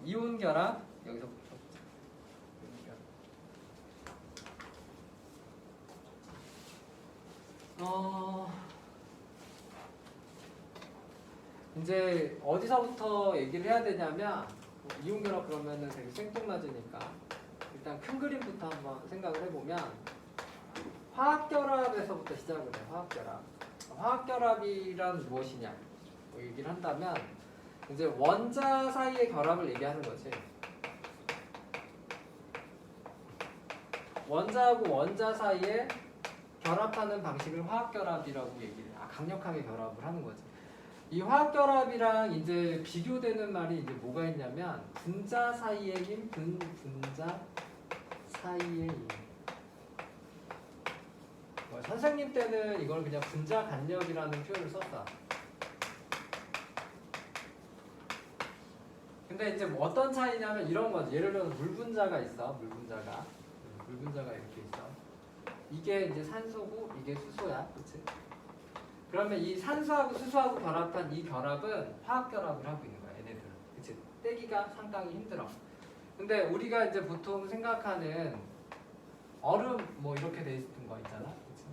이온 결합 여기서 이제 어디서부터 얘기를 해야 되냐면 이온 결합 그러면은 되게 생뚱맞으니까 일단 큰 그림부터 한번 생각을 해보면 화학 결합에서부터 시작을 해요. 화학 결합. 화학 결합이란 무엇이냐 뭐 얘기를 한다면 이제 원자 사이의 결합을 얘기하는 거지. 원자하고 원자 사이에 결합하는 방식을 화학결합이라고 얘기를 강력하게 결합을 하는 거지. 이 화학결합이랑 이제 비교되는 말이 이제 뭐가 있냐면 분자 사이의 힘, 분자 사이의 힘. 선생님 때는 이걸 그냥 분자 간력이라는 표현을 썼다. 근데 이제 뭐 어떤 차이냐면 이런 거지. 예를 들어서 물 분자가 있어. 물 분자가 이렇게 있어. 이게 이제 산소고 이게 수소야, 그렇지? 그러면 이 산소하고 수소하고 결합한 이 결합은 화학 결합을 하고 있는 거야, 얘네들은, 그렇지? 떼기가 상당히 힘들어. 근데 우리가 이제 보통 생각하는 얼음 뭐 이렇게 돼 있는 거 있잖아, 그렇지?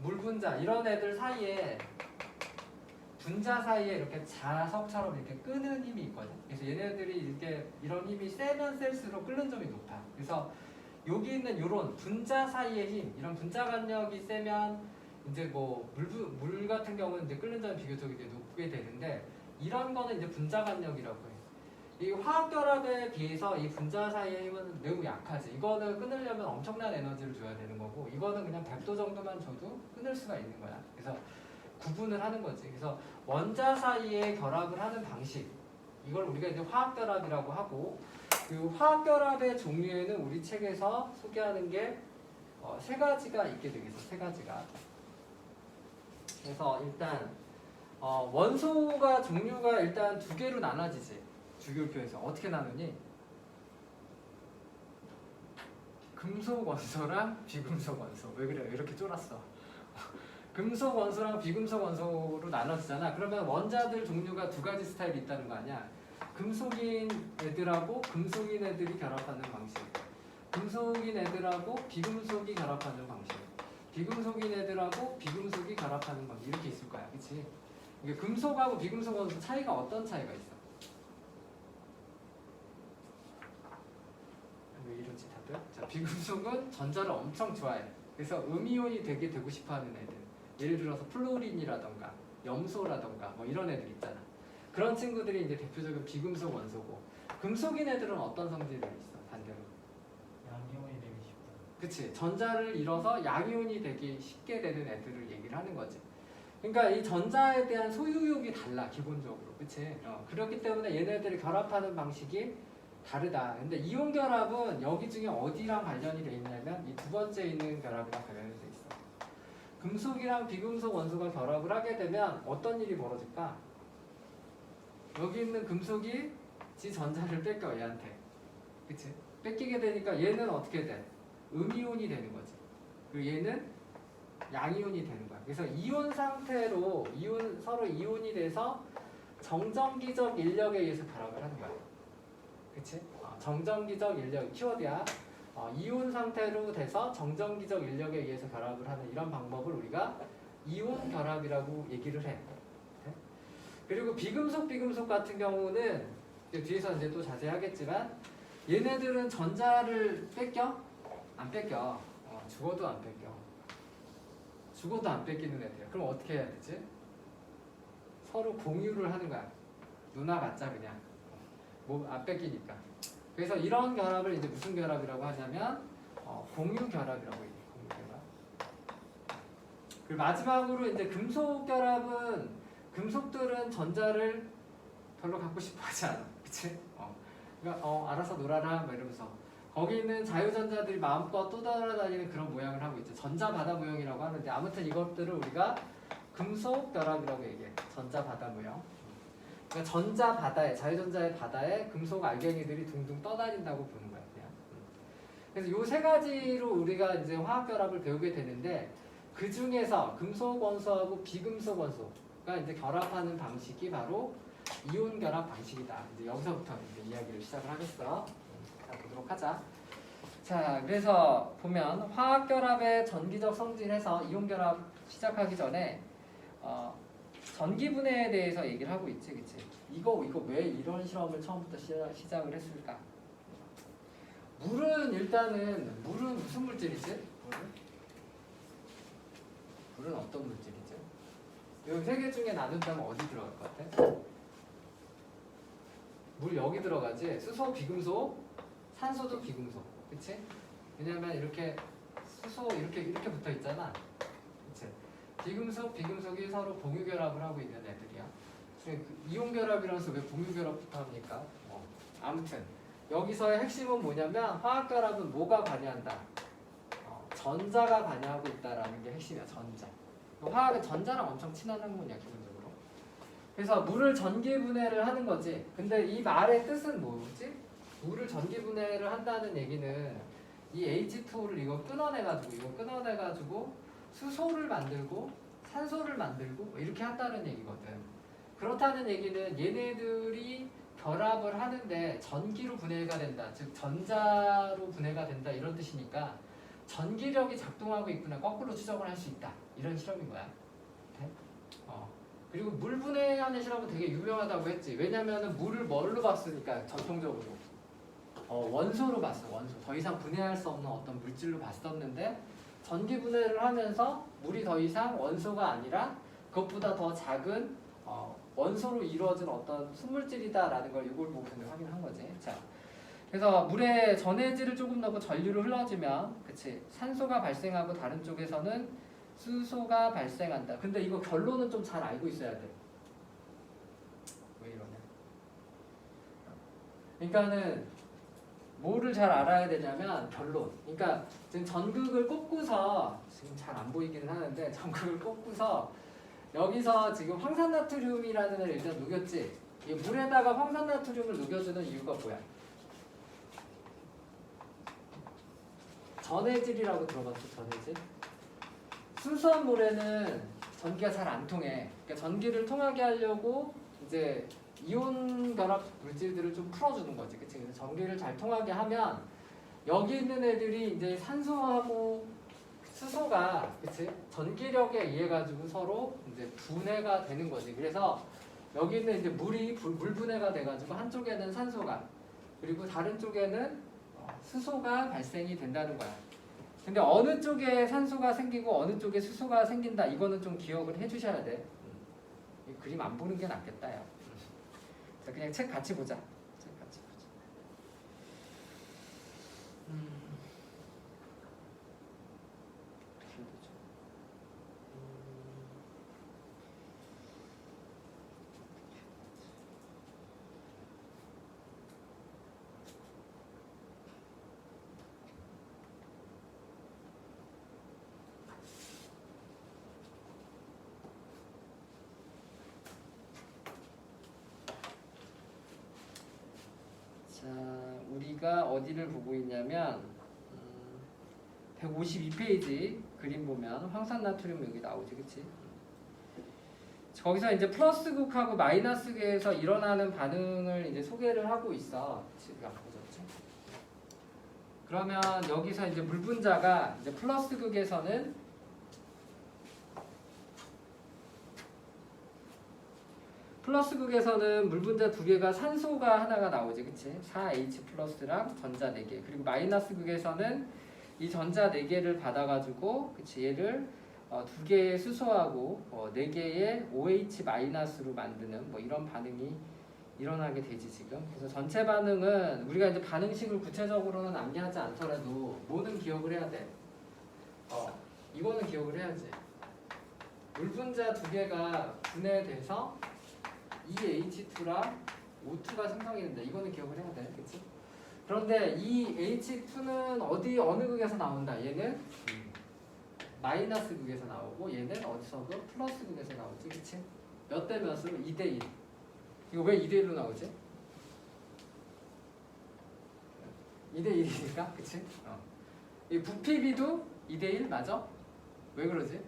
물 분자 이런 애들 사이에 분자 사이에 이렇게 자석처럼 이렇게 끄는 힘이 있거든. 그래서 얘네들이 이렇게 이런 힘이 세면 셀수록 끓는 점이 높아. 그래서 여기 있는 이런 분자 사이의 힘, 이런 분자 간력이 세면 이제 뭐 물 같은 경우는 이제 끓는 점이 비교적 이제 높게 되는데 이런 거는 이제 분자 간력이라고 해. 이 화학 결합에 비해서 이 분자 사이의 힘은 매우 약하지. 이거는 끊으려면 엄청난 에너지를 줘야 되는 거고 이거는 그냥 100도 정도만 줘도 끊을 수가 있는 거야. 그래서 구분을 하는 거지. 그래서 원자 사이에 결합을 하는 방식, 이걸 우리가 이제 화학 결합이라고 하고, 그 화학 결합의 종류에는 우리 책에서 소개하는 게 세 가지가 있게 되겠어. 세 가지가. 그래서 일단 원소가 종류가 일단 두 개로 나눠지지. 주기율표에서 어떻게 나누니? 금속 원소랑 비금속 원소. 왜 그래? 왜 이렇게 쫄았어? 금속 원소랑 비금속 원소로 나눠지잖아. 그러면 원자들 종류가 두 가지 스타일이 있다는 거 아니야? 금속인 애들하고 금속인 애들이 결합하는 방식, 금속인 애들하고 비금속이 결합하는 방식, 비금속인 애들하고 비금속이 결합하는 방식, 이렇게 있을 거야, 그렇지? 이게 금속하고 비금속 원소 차이가 어떤 차이가 있어? 왜 이러지 다들? 자, 비금속은 전자를 엄청 좋아해. 그래서 음이온이 되고 싶어하는 애들. 예를 들어서 플로린이라던가 염소라던가 뭐 이런 애들 있잖아. 그런 친구들이 이제 대표적인 비금속 원소고, 금속인 애들은 어떤 성질이 있어? 반대로 양이온이 되기 쉽다. 그치, 전자를 잃어서 양이온이 되기 쉽게 되는 애들을 얘기를 하는 거지. 그러니까 이 전자에 대한 소유욕이 달라, 기본적으로. 그치? 그렇기 때문에 얘네들이 결합하는 방식이 다르다. 근데 이온 결합은 여기 중에 어디랑 관련이 돼 있냐면 이 두 번째 있는 결합이랑 관련이 돼 있어. 금속이랑 비금속 원소가 결합을 하게 되면 어떤 일이 벌어질까? 여기 있는 금속이 지 전자를 뺏겨, 얘한테. 그치? 뺏기게 되니까 얘는 어떻게 돼? 음이온이 되는 거지. 그리고 얘는 양이온이 되는 거야. 그래서 이온 상태로 서로 이온이 돼서 정전기적 인력에 의해서 결합을 하는 거야. 그치? 정전기적 인력, 키워드야. 이온 상태로 돼서 정전기적 인력에 의해서 결합을 하는 이런 방법을 우리가 이온 결합이라고 얘기를 해. 그리고 비금속 같은 경우는 뒤에서 이제 또 자세히 하겠지만 얘네들은 전자를 뺏겨? 안 뺏겨. 죽어도 안 뺏겨. 죽어도 안 뺏기는 애들이야. 그럼 어떻게 해야 되지? 서로 공유를 하는 거야. 누나 같자 그냥. 뭐 안 뺏기니까. 그래서 이런 결합을 이제 무슨 결합이라고 하냐면 공유 결합이라고 얘기해. 공유 결합. 그리고 마지막으로 이제 금속 결합은 금속들은 전자를 별로 갖고 싶어 하지 않아. 그치? 그러니까 알아서 놀아라 막 이러면서 거기 있는 자유전자들이 마음껏 떠돌아다니는 그런 모양을 하고 있죠. 전자바다 모형이라고 하는데 아무튼 이것들을 우리가 금속 결합이라고 얘기해. 전자바다 모형. 그러니까 전자바다에, 자유전자의 바다에 금속 알갱이들이 둥둥 떠다닌다고 보는 거야, 그냥. 그래서 요 세 가지로 우리가 이제 화학 결합을 배우게 되는데 그 중에서 금속 원소하고 비금속 원소가 이제 결합하는 방식이 바로 이온 결합 방식이다. 이제 여기서부터 이제 이야기를 시작을 하겠어. 자, 보도록 하자. 자, 그래서 보면 화학 결합의 전기적 성질에서 이온 결합 시작하기 전에 전기 분해에 대해서 얘기를 하고 있지, 그치? 이거 왜 이런 실험을 처음부터 시작을 했을까? 물은 무슨 물질이지? 물은 어떤 물질이죠? 이 세 개 중에 나눈다면 어디 들어갈 것 같아? 물 여기 들어가지. 수소, 비금속, 산소도 비금속, 그치? 왜냐면 이렇게 수소 이렇게 붙어 있잖아, 그치? 비금속이 서로 봉유 결합을 하고 있는 애들이야. 이온 결합이라서 왜 봉유 결합부터 합니까? 아무튼 여기서의 핵심은 뭐냐면 화학 결합은 뭐가 관여한다? 전자가 관여하고 있다라는 게 핵심이야. 전자. 화학은 전자랑 엄청 친한 학문이야, 기본적으로. 그래서 물을 전기 분해를 하는 거지. 근데 이 말의 뜻은 뭐지? 물을 전기 분해를 한다는 얘기는 이 H2를 이거 끊어내가지고 수소를 만들고 산소를 만들고 이렇게 한다는 얘기거든. 그렇다는 얘기는 얘네들이 결합을 하는데 전기로 분해가 된다. 즉 전자로 분해가 된다. 이런 뜻이니까 전기력이 작동하고 있구나. 거꾸로 추정을 할 수 있다. 이런 실험인 거야. 그리고 물 분해하는 실험은 되게 유명하다고 했지. 왜냐면은 물을 뭘로 봤으니까 전통적으로 원소로 봤어. 원소. 더 이상 분해할 수 없는 어떤 물질로 봤었는데 전기 분해를 하면서 물이 더 이상 원소가 아니라 그것보다 더 작은 원소로 이루어진 어떤 순물질이다라는 걸 이걸 보고 확인한 거지. 자, 그래서 물에 전해질을 조금 넣고 전류를 흘러주면, 그치? 산소가 발생하고 다른 쪽에서는 수소가 발생한다. 근데 이거 결론은 좀 잘 알고 있어야 돼. 왜 이러냐? 그러니까는 뭐를 잘 알아야 되냐면 결론. 그러니까 지금 전극을 꽂고서 지금 잘 안 보이기는 하는데 전극을 꽂고서 여기서 지금 황산나트륨이라는 애를 일단 녹였지. 이 물에다가 황산나트륨을 녹여주는 이유가 뭐야? 전해질이라고 들어봤어, 전해질? 순수한 물에는 전기가 잘 안 통해. 그러니까 전기를 통하게 하려고 이제 이온 결합 물질들을 좀 풀어주는 거지, 그치? 그래서 전기를 잘 통하게 하면 여기 있는 애들이 이제 산소하고 수소가, 그치? 전기력에 의해 가지고 서로 이제 분해가 되는 거지. 그래서 여기 있는 이제 물이 물 분해가 돼가지고 한쪽에는 산소가 그리고 다른 쪽에는 수소가 발생이 된다는 거야. 근데 어느 쪽에 산소가 생기고 어느 쪽에 수소가 생긴다, 이거는 좀 기억을 해주셔야 돼. 이 그림 안 보는 게 낫겠다, 야. 자, 그냥 책 같이 보자. 책 같이 보자. 자, 우리가 어디를 보고 있냐면 152페이지 그림 보면 황산나트륨 여기 나오지, 그치? 거기서 이제 플러스극하고 마이너스극에서 일어나는 반응을 이제 소개를 하고 있어. 지금 안 보셨지? 그러면 여기서 이제 물 분자가 이제 플러스극에서는 물 분자 두 개가 산소가 하나가 나오지, 그치? 4H 플러스랑 전자 4개. 그리고 마이너스 극에서는 이 전자 4개를 받아가지고, 그치? 얘를 두 개의 수소하고 4개의 OH 마이너스로 만드는 뭐 이런 반응이 일어나게 되지, 지금. 그래서 전체 반응은 우리가 이제 반응식을 구체적으로는 암기하지 않더라도 뭐는 기억을 해야 돼. 이거는 기억을 해야지. 물 분자 두 개가 분해돼서 이 H2랑 O2가 생성이 된다. 이거는 기억을 해야 돼, 그치? 그런데 이 H2는 어느 극에서 나온다? 얘는 마이너스 극에서 나오고 얘는 어디서도 플러스 극에서 나오지, 그치? 몇 대 몇으로? 2대1. 이거 왜 2대1로 나오지? 2대1이니까, 그치? 이 부피비도 2대1 맞아? 왜 그러지?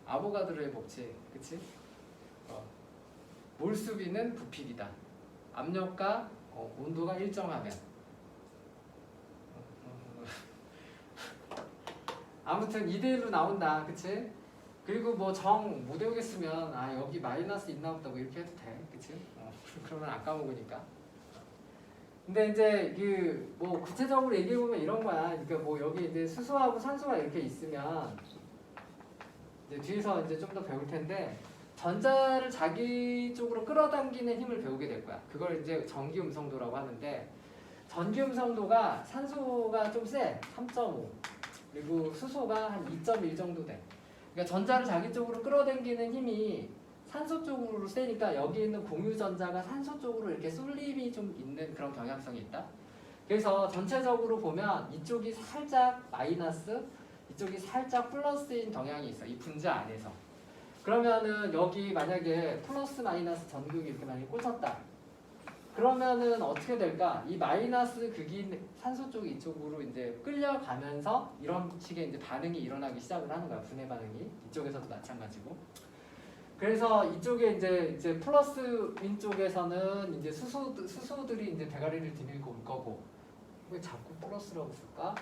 아보가드로의 법칙, 그치? 몰수비는 부피이다. 압력과 온도가 일정하면. 아무튼 2대1로 나온다. 그치? 그리고 뭐 정 못 외우겠으면 여기 마이너스 있나 보다 뭐 이렇게 해도 돼. 그치? 그러면 안 까먹으니까. 근데 이제 그 뭐 구체적으로 얘기해 보면 이런 거야. 그러니까 뭐 여기 이제 수소하고 산소가 이렇게 있으면 이제 뒤에서 이제 좀 더 배울 텐데 전자를 자기 쪽으로 끌어당기는 힘을 배우게 될 거야. 그걸 이제 전기 음성도라고 하는데 전기 음성도가 산소가 좀 세. 3.5. 그리고 수소가 한 2.1 정도 돼. 그러니까 전자를 자기 쪽으로 끌어당기는 힘이 산소 쪽으로 세니까 여기 있는 공유 전자가 산소 쪽으로 이렇게 쏠림이 좀 있는 그런 경향성이 있다. 그래서 전체적으로 보면 이쪽이 살짝 마이너스, 이쪽이 살짝 플러스인 경향이 있어. 이 분자 안에서. 그러면은 여기 만약에 플러스 마이너스 전극이 이렇게 만약에 꽂혔다. 그러면은 어떻게 될까? 이 마이너스 극이 산소 쪽 이쪽으로 이제 끌려가면서 이런 식의 이제 반응이 일어나기 시작을 하는 거야. 분해 반응이. 이쪽에서도 마찬가지고. 그래서 이쪽에 이제 플러스인 쪽에서는 이제 수소들이 이제 대가리를 디밀고 올 거고. 왜 자꾸 플러스라고 쓸까?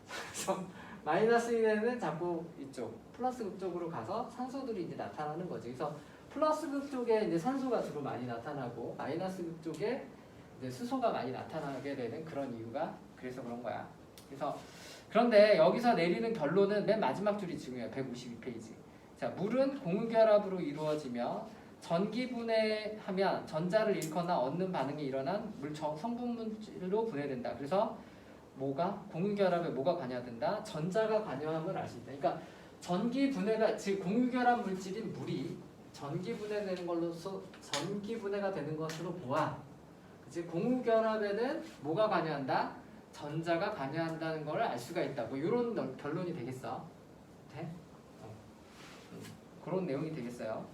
그래서 마이너스인에는 자꾸 이쪽 플러스 극 쪽으로 가서 산소들이 이제 나타나는 거지. 그래서 플러스 극 쪽에 이제 산소가 주로 많이 나타나고 마이너스 극 쪽에 이제 수소가 많이 나타나게 되는 그런 이유가 그래서 그런 거야. 그래서 그런데 여기서 내리는 결론은 맨 마지막 줄이 중요해. 152페이지. 자, 물은 공유결합으로 이루어지며 전기분해하면 전자를 잃거나 얻는 반응이 일어난 물 성분물로 분해된다. 그래서 뭐가? 공유결합에 뭐가 관여된다? 전자가 관여함을 알 수 있다. 그러니까 전기분해가 즉 공유결합 물질인 물이 전기분해되는 걸로서 전기분해가 되는 것으로 보아. 그치? 공유결합에는 뭐가 관여한다? 전자가 관여한다는 걸 알 수가 있다. 뭐 이런 결론이 되겠어. 돼? 그런 내용이 되겠어요.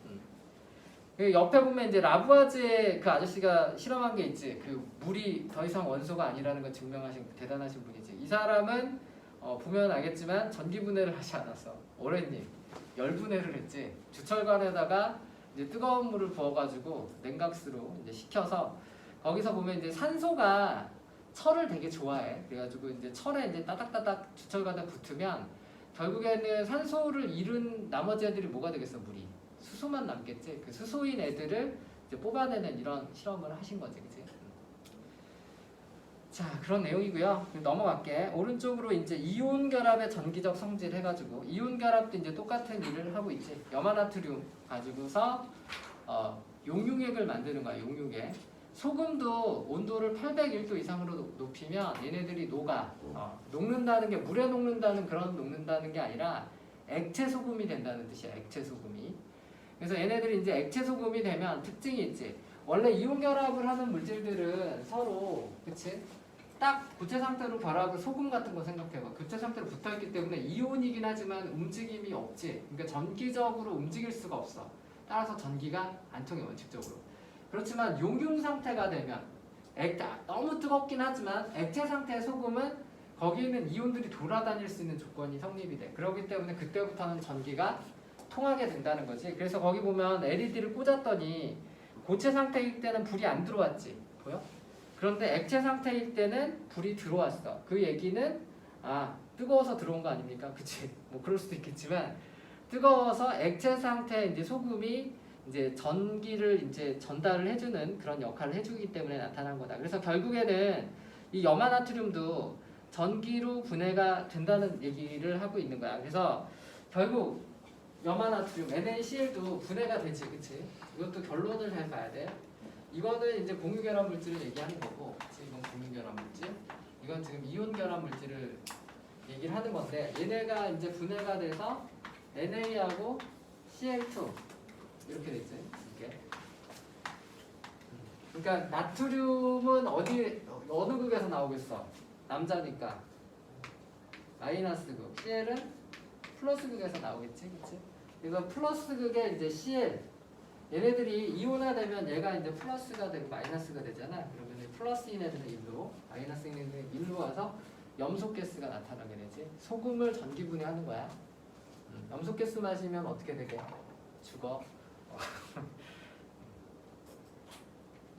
그 옆에 보면 이제 라부아즈의 그 아저씨가 실험한 게 있지. 그 물이 더 이상 원소가 아니라는 걸 증명하신 대단하신 분이지. 이 사람은 보면 알겠지만 전기분해를 하지 않았어. 오래님 열분해를 했지. 주철관에다가 이제 뜨거운 물을 부어가지고 냉각수로 이제 식혀서 거기서 보면 이제 산소가 철을 되게 좋아해. 그래가지고 이제 철에 이제 따닥따닥 주철관에 붙으면 결국에는 산소를 잃은 나머지 애들이 뭐가 되겠어? 물이 수소만 남겠지. 그 수소인 애들을 이제 뽑아내는 이런 실험을 하신 거지, 그치? 자, 그런 내용이고요. 넘어갈게. 오른쪽으로 이제 이온 결합의 전기적 성질 해가지고 이온 결합도 이제 똑같은 일을 하고 있지. 염화나트륨 가지고서 용융액을 만드는 거야. 용융액. 소금도 온도를 801도 이상으로 높이면 얘네들이 녹는다는 게 물에 녹는다는 그런 녹는다는 게 아니라 액체 소금이 된다는 뜻이야. 액체 소금이. 그래서 얘네들이 이제 액체 소금이 되면 특징이 있지. 원래 이온 결합을 하는 물질들은 서로 그치? 딱 고체 상태로 결합을 소금 같은 거 생각해봐. 고체 상태로 붙어있기 때문에 이온이긴 하지만 움직임이 없지. 그러니까 전기적으로 움직일 수가 없어. 따라서 전기가 안 통해 원칙적으로. 그렇지만 용융 상태가 되면 너무 뜨겁긴 하지만 액체 상태의 소금은 거기 있는 이온들이 돌아다닐 수 있는 조건이 성립이 돼. 그렇기 때문에 그때부터는 전기가 통하게 된다는 거지. 그래서 거기 보면 LED를 꽂았더니 고체 상태일 때는 불이 안 들어왔지. 보여? 그런데 액체 상태일 때는 불이 들어왔어. 그 얘기는 뜨거워서 들어온 거 아닙니까? 그치? 뭐 그럴 수도 있겠지만 뜨거워서 액체 상태의 이제 소금이 이제 전기를 이제 전달을 해주는 그런 역할을 해주기 때문에 나타난 거다. 그래서 결국에는 이 염화나트륨도 전기로 분해가 된다는 얘기를 하고 있는 거야. 그래서 결국 염화나트륨 NaCl도 분해가 되지, 그치? 이것도 결론을 잘 봐야 돼. 이거는 이제 공유결합 물질을 얘기하는 거고, 그치? 이건 공유결합 물질. 이건 지금 이온결합 물질을 얘기를 하는 건데, 얘네가 이제 분해가 돼서 Na하고 Cl2 이렇게 되지, 이게. 그러니까 나트륨은 어느 극에서 나오겠어? 남자니까 마이너스 극. Cl은 플러스 극에서 나오겠지, 그치? 그래서 플러스 극에 이제 Cl 얘네들이 이온화되면 얘가 이제 플러스가 되고 마이너스가 되잖아. 그러면 플러스인 애들은 1로, 마이너스인 애들은 1로 와서 염소가스가 나타나게 되지. 소금을 전기분해하는 거야. 염소가스 마시면 어떻게 되게? 죽어.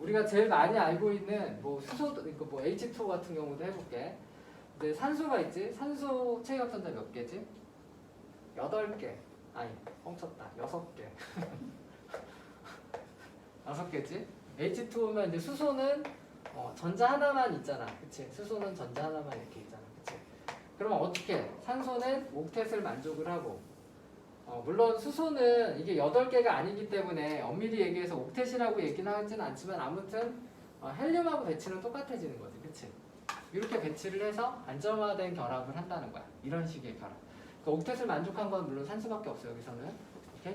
우리가 제일 많이 알고 있는 뭐 수소도 있고 뭐 H2O 같은 경우도 해볼게. 이제 산소가 있지. 산소 체계합전자 몇 개지? 8개. 아니 뻥쳤다. 6개. 6개지. H2O면 이제 수소는 전자 하나만 있잖아. 그치? 수소는 전자 하나만 이렇게 있잖아. 그치? 그러면 어떻게? 산소는 옥텟을 만족을 하고 물론 수소는 이게 8개가 아니기 때문에 엄밀히 얘기해서 옥텟이라고 얘기는 하진 않지만 아무튼 헬륨하고 배치는 똑같아지는 거지. 그치? 이렇게 배치를 해서 안정화된 결합을 한다는 거야. 이런 식의 결합. 그러니까 옥텟을 만족한 건 물론 산소밖에 없어요. 여기서는. 오케이?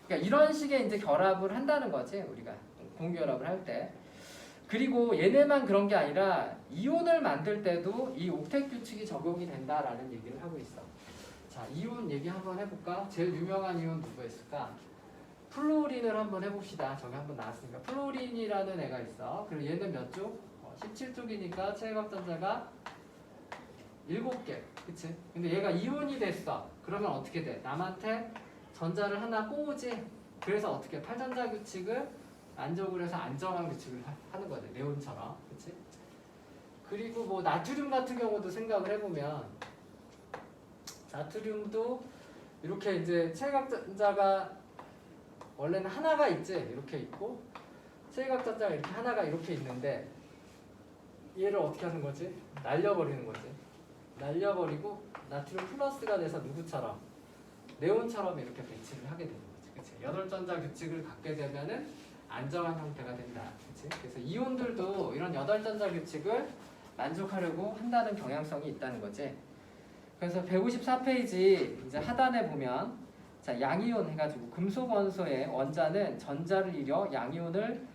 그러니까 이런 식의 이제 결합을 한다는 거지. 우리가 공유결합을 할 때. 그리고 얘네만 그런 게 아니라 이온을 만들 때도 이 옥텟 규칙이 적용이 된다라는 얘기를 하고 있어. 자, 이온 얘기 한번 해볼까? 제일 유명한 이온 누구였을까? 플로린을 한번 해봅시다. 저기 한번 나왔으니까. 플로린이라는 애가 있어. 그리고 얘는 몇 쪽? 17쪽이니까 체외각전자가 7개. 그치? 근데 얘가 이온이 됐어. 그러면 어떻게 돼? 남한테 전자를 하나 꼬우지? 그래서 어떻게? 팔전자 규칙을 만족을 해서 안정한 규칙을 하는 거지. 네온처럼. 그치? 그리고 뭐 나트륨 같은 경우도 생각을 해보면 나트륨도 이렇게 이제 체외각전자가 원래는 하나가 있지. 이렇게 있고 체외각전자가 이렇게 하나가 이렇게 있는데 얘를 어떻게 하는 거지? 날려버리는 거지. 날려버리고 나트륨 플러스가 돼서 누구처럼? 네온처럼 이렇게 배치를 하게 되는 거지. 그치? 8전자 규칙을 갖게 되면은 안정한 형태가 된다. 그치? 그래서 이온들도 이런 8전자 규칙을 만족하려고 한다는 경향성이 있다는 거지. 그래서 154페이지 이제 하단에 보면 자, 양이온 해가지고 금속 원소의 원자는 전자를 잃어 양이온을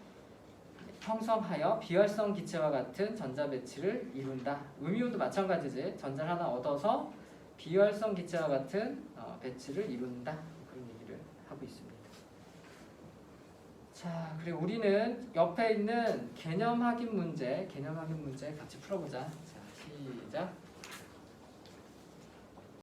형성하여 비활성 기체와 같은 전자 배치를 이룬다. 음이온도 마찬가지지. 전자를 하나 얻어서 비활성 기체와 같은 배치를 이룬다. 그런 얘기를 하고 있습니다. 자, 그리고 우리는 옆에 있는 개념 확인 문제 같이 풀어보자. 자, 시작.